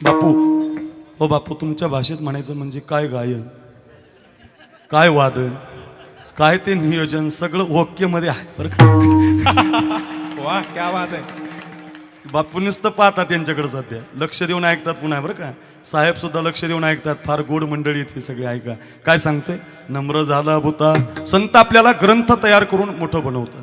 बापू, हो बापू, तुमच्या भाषेत म्हणायचं म्हणजे काय गायन, काय वादन, काय ते नियोजन सगळं ओके मध्ये आहे बरं का. वाह क्या बात आहे. बापूंनीच तर पाहतात त्यांच्याकडे सध्या, लक्ष देऊन ऐकतात पुन्हा बरं का. साहेब सुद्धा लक्ष देऊन ऐकतात. फार गोड मंडळी इथे सगळे. ऐका काय सांगते. नम्र झाला भूता. संत आपल्याला ग्रंथ तयार करून मोठं बनवतात.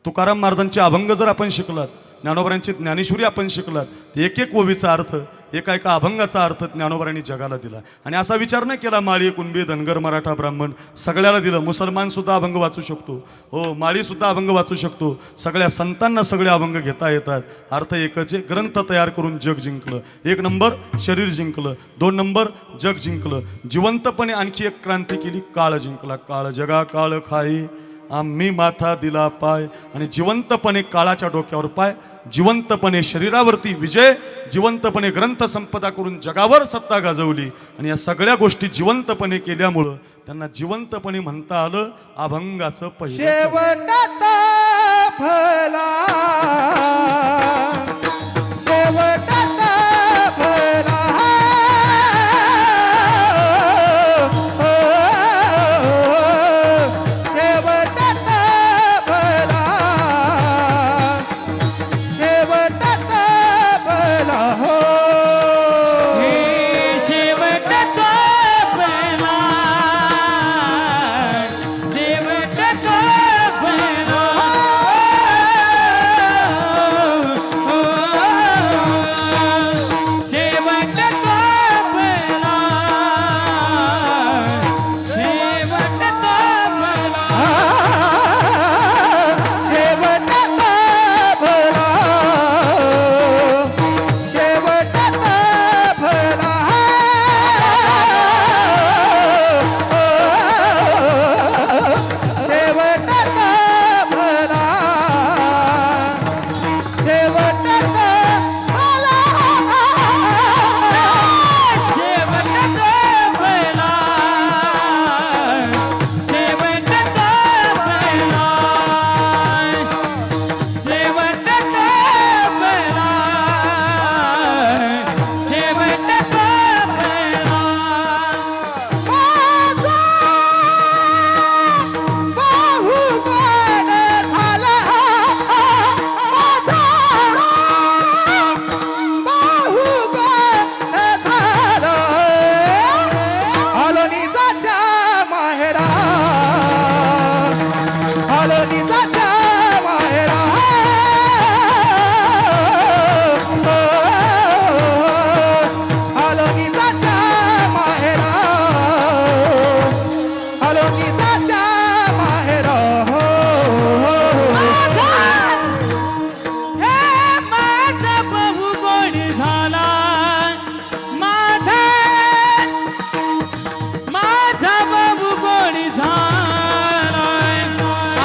तुकाराम महाराजांचे अभंग जर आपण शिकलात, ज्ञानोबांची ज्ञानेश्वरी आपण शिकलात, एक एक ओवीचा अर्थ, एका एका अभंगाचा अर्थ ज्ञानोबांनी जगाला दिला. आणि असा विचार नाही केला माळी कुणबी धनगर मराठा ब्राह्मण सगळ्याला दिलं. मुसलमान सुद्धा अभंग वाचू शकतो, हो माळी सुद्धा अभंग वाचू शकतो. सगळ्या संतांना सगळे अभंग घेता येतात. अर्थ एकच आहे, ग्रंथ तयार करून जग जिंकलं. 1 नंबर शरीर जिंकलं, 2 नंबर जग जिंकलं. जिवंतपणे आणखी एक क्रांती केली, काळ जिंकला. काळ जगा काळ खाई आम्ही माथा दिला पाय. आणि जिवंतपणे काळाच्या डोक्यावर पाय, जिवंतपणे शरीरावरती विजय, जिवंतपणे ग्रंथ संपदा करून जगावर सत्ता गाजवली. आणि या सगळ्या गोष्टी जिवंतपणे केल्यामुळं त्यांना जिवंतपणे म्हणता आलं अभंगाचं पहिलं. शेवटात फला शेवटात फला शेवटात फला शेवटात फला हो शेवटात फला शेवटात फला शेवटात फला शेवटात फला शेवटात फला शेवटात फला शेवटात फला शेवटात फला शेवटात फला शेवटात फला शेवटात फला शेवटात फला बाहुगण झाला माझा बाहुगण झाला आलो निजाच्या माहेरा आलो निजाच्या माहेरा आलो निजाच्या माहेरा आलो निजाच्या माहेरा हे माझा बहु गोड झाला माझा बहु गोड झाला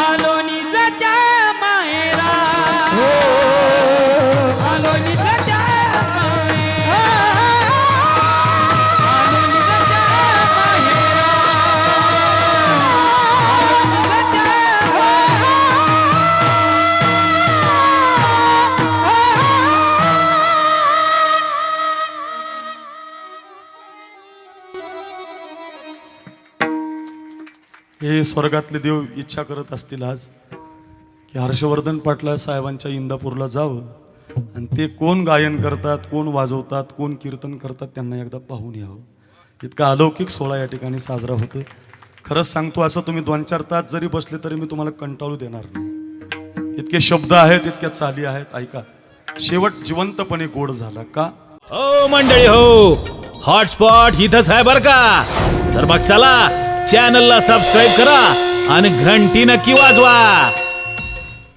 आलो निजाच्या माहेरा आलो निजाच्या माहेरा आलो निजाच्या माहेरा हे स्वर्गातले देव इच्छा करत असतील आज की हर्षवर्धन पाटला साहेबांच्या इंदापूरला जावं आणि ते कोण गायन करतात, कोण वाजवतात, कोण कीर्तन करतात त्यांना एकदा पाहून यावं. इतका अलौकिक सोहळा या ठिकाणी साजरा होतोय. खरंच सांगतो, असं तुम्ही 2-4 तास जरी बसले तरी मी तुम्हाला कंटाळू देणार नाही. इतके शब्द आहेत, इतक्या चाली आहेत. ऐका, शेवट जिवंतपणे गोड झाला का. हो मंडळी हो, हॉटस्पॉट इथंच आहे बर का. तर मग चला चॅनलला सबस्क्राईब करा आणि घंटी नक्की वाजवा.